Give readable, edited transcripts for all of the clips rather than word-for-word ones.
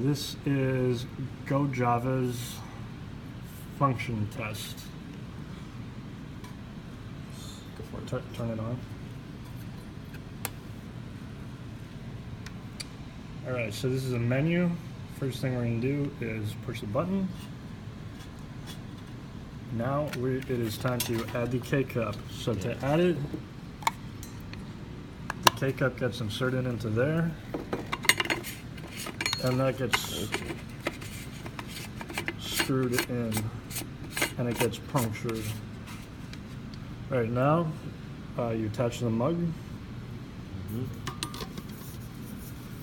This is GoJava's function test. Go for it. Turn it on. Alright, so this is a menu. First thing we're going to do is push the button. Now it is time to add the K-cup. So to add it, the K-cup gets inserted into there, and that gets screwed in, and it gets punctured. Right now, you attach the mug,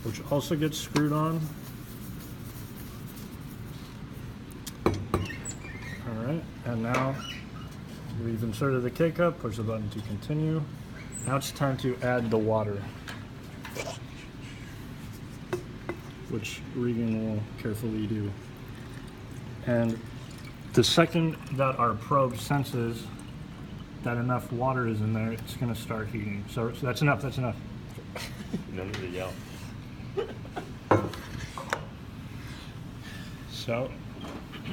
which also gets screwed on. Alright, and now we've inserted the K-cup, push the button to continue. Now it's time to add the water, which Regan will carefully do. And the second that our probe senses that enough water is in there, it's going to start heating. So that's enough, that's enough. No need to yell. So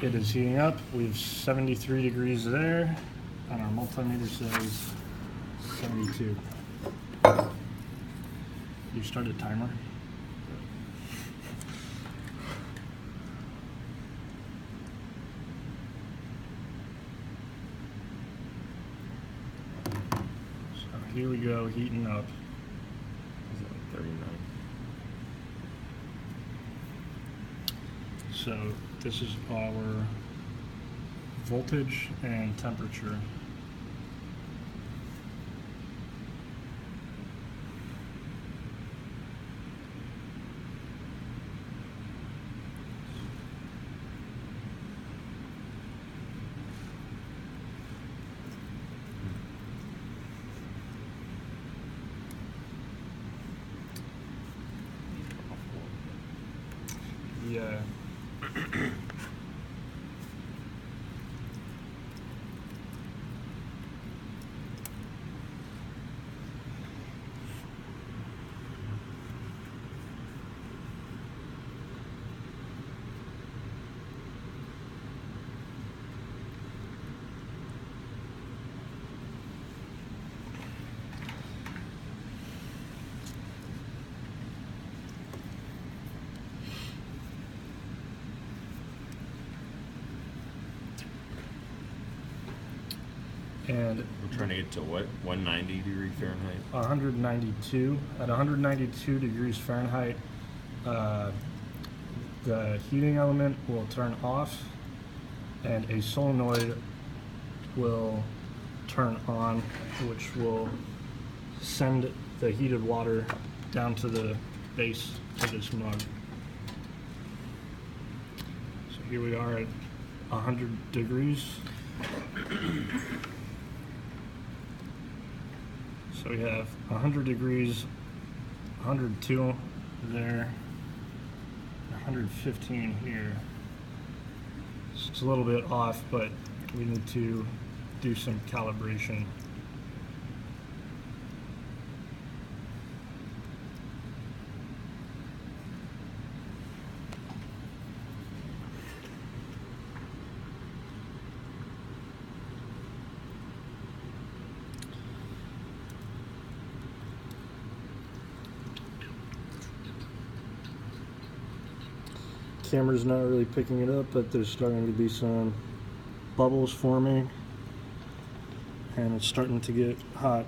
it is heating up. We have 73 degrees there, and our multimeter says 72. You start a timer. So here we go, heating up. Is it like 39? So this is our voltage and temperature. Yeah. And We're trying to get to what? 190 degree Fahrenheit? 192. At 192 degrees Fahrenheit, the heating element will turn off, and a solenoid will turn on, which will send the heated water down to the base of this mug. So here we are at 100 degrees. So we have 100 degrees, 102 there, 115 here. So it's a little bit off, but we need to do some calibration. Camera's not really picking it up, but there's starting to be some bubbles forming, and it's starting to get hot.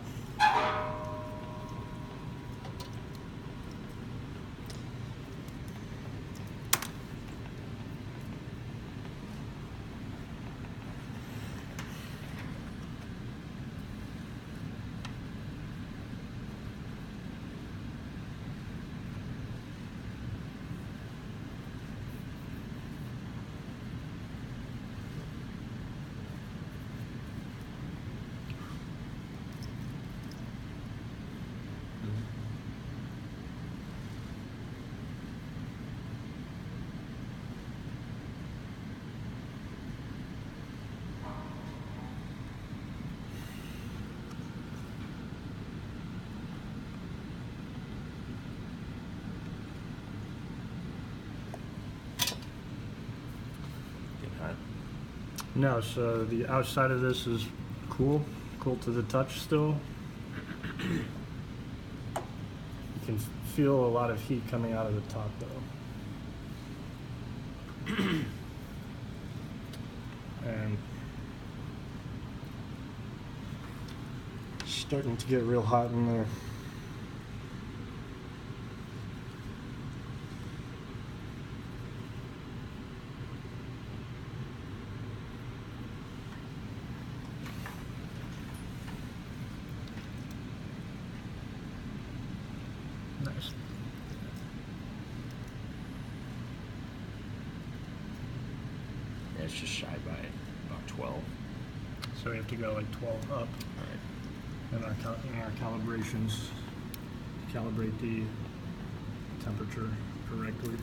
No, so the outside of this is cool to the touch still. You can feel a lot of heat coming out of the top though. And starting to get real hot in there. Nice. Yeah, it's just shy by about 12. So we have to go like 12 up All right. in our calibrations. Calibrate the temperature correctly.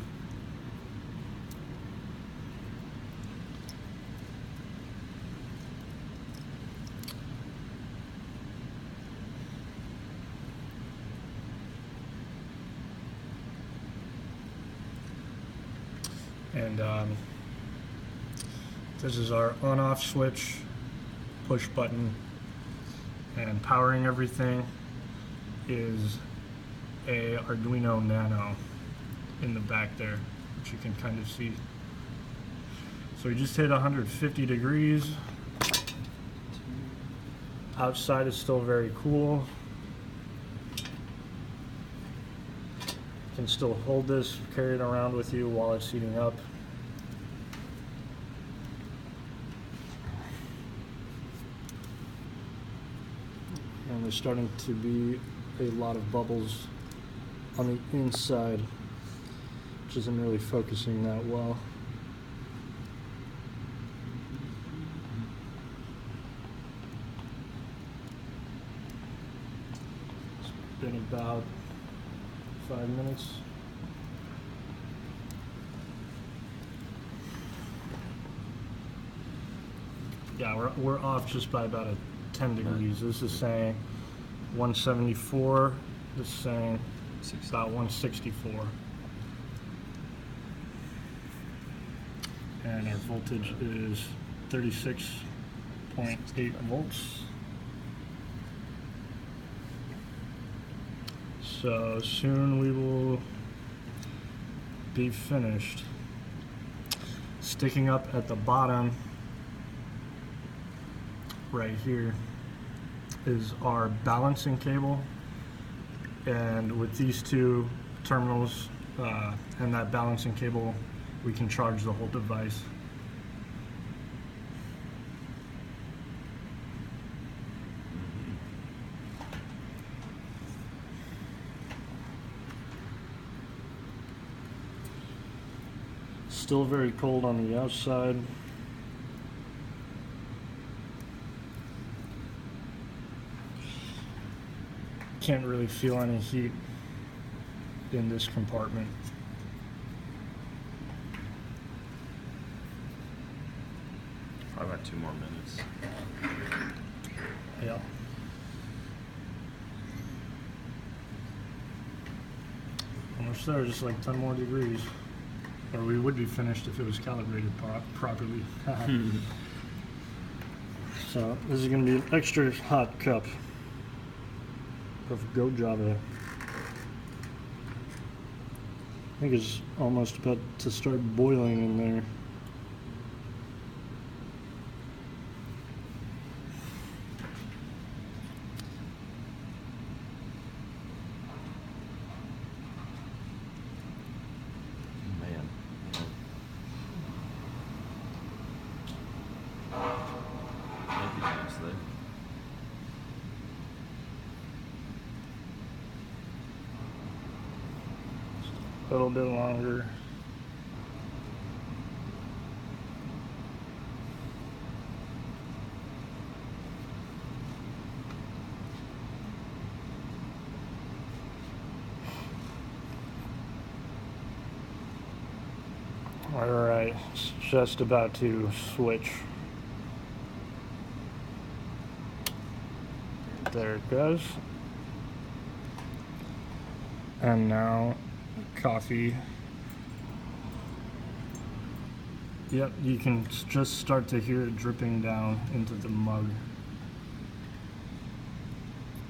And this is our on-off switch, push button, and powering everything is a Arduino Nano in the back there, which you can kind of see. So we just hit 150 degrees. Outside is still very cool. You can still hold this, carry it around with you while it's heating up. And there's starting to be a lot of bubbles on the inside, which isn't really focusing that well. It's been about 5 minutes. Yeah, we're off just by about a 10 degrees. This is saying 174. This is saying about 164. And our voltage is 36.8 volts. So soon we will be finished. Sticking up at the bottom right here is our balancing cable, and with these two terminals and that balancing cable we can charge the whole device. Still very cold on the outside. Can't really feel any heat in this compartment. Probably about 2 more minutes. Yeah. Almost there, just like 10 more degrees. Or we would be finished if it was calibrated properly. So this is going to be an extra hot cup of GoJava. I think it's almost about to start boiling in there. Man. Might be almost there. A little bit longer. All right, it's just about to switch. There it goes. And now coffee Yep, you can just start to hear it dripping down into the mug.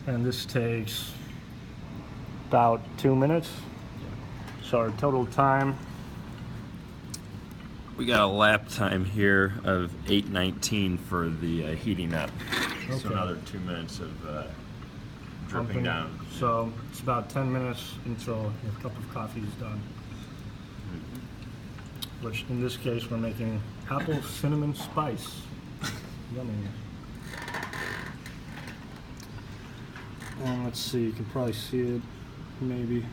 And this takes about 2 minutes. So our total time, We got a lap time here of 8:19 for the heating up. Okay. So another 2 minutes of dripping pumping. down. So it's about 10 minutes until your cup of coffee is done. Which in this case we're making apple cinnamon spice. Yummy. And let's see, you can probably see it, maybe.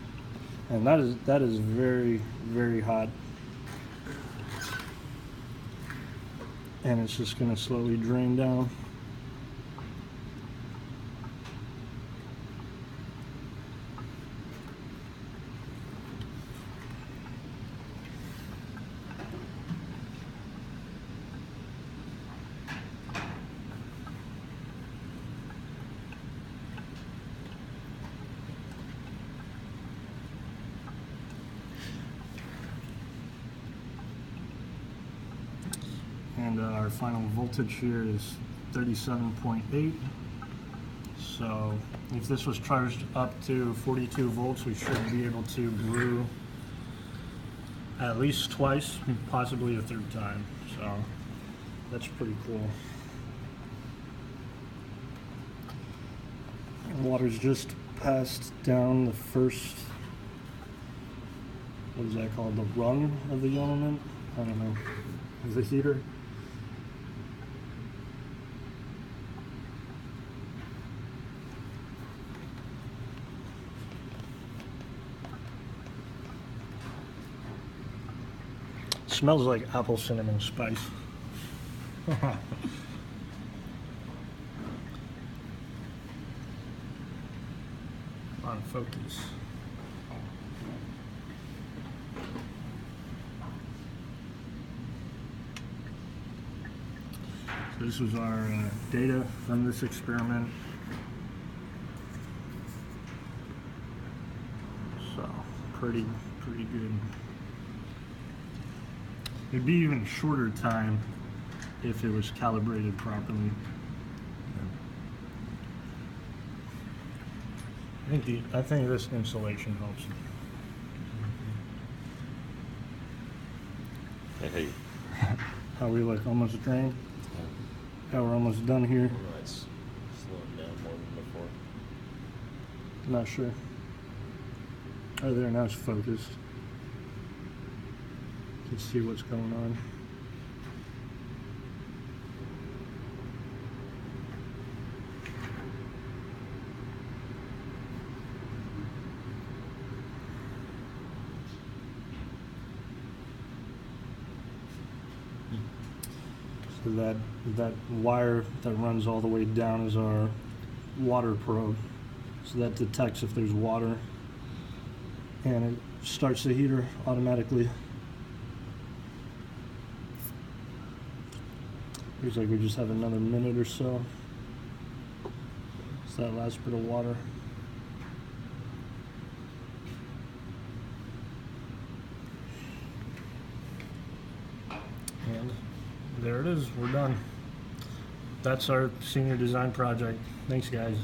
And that is very, very hot. And it's just gonna slowly drain down. And our final voltage here is 37.8. So if this was charged up to 42 volts, we should be able to brew at least twice, possibly a third time. So that's pretty cool. Water's just passed down the first, what is that called, the rung of the element? I don't know, of the heater. Smells like apple cinnamon spice. On focus. So this was our data from this experiment. So pretty good. It'd be even shorter time if it was calibrated properly. I think this insulation helps. Hey. How we like almost drained? Yeah, we're almost done here. It's slowing down more than before. Not sure. Oh, there, now it's focused. You can see what's going on. So that wire that runs all the way down is our water probe. So that detects if there's water, and it starts the heater automatically. Looks like we just have another minute or so. It's that last bit of water. And there it is, we're done. That's our senior design project. Thanks, guys.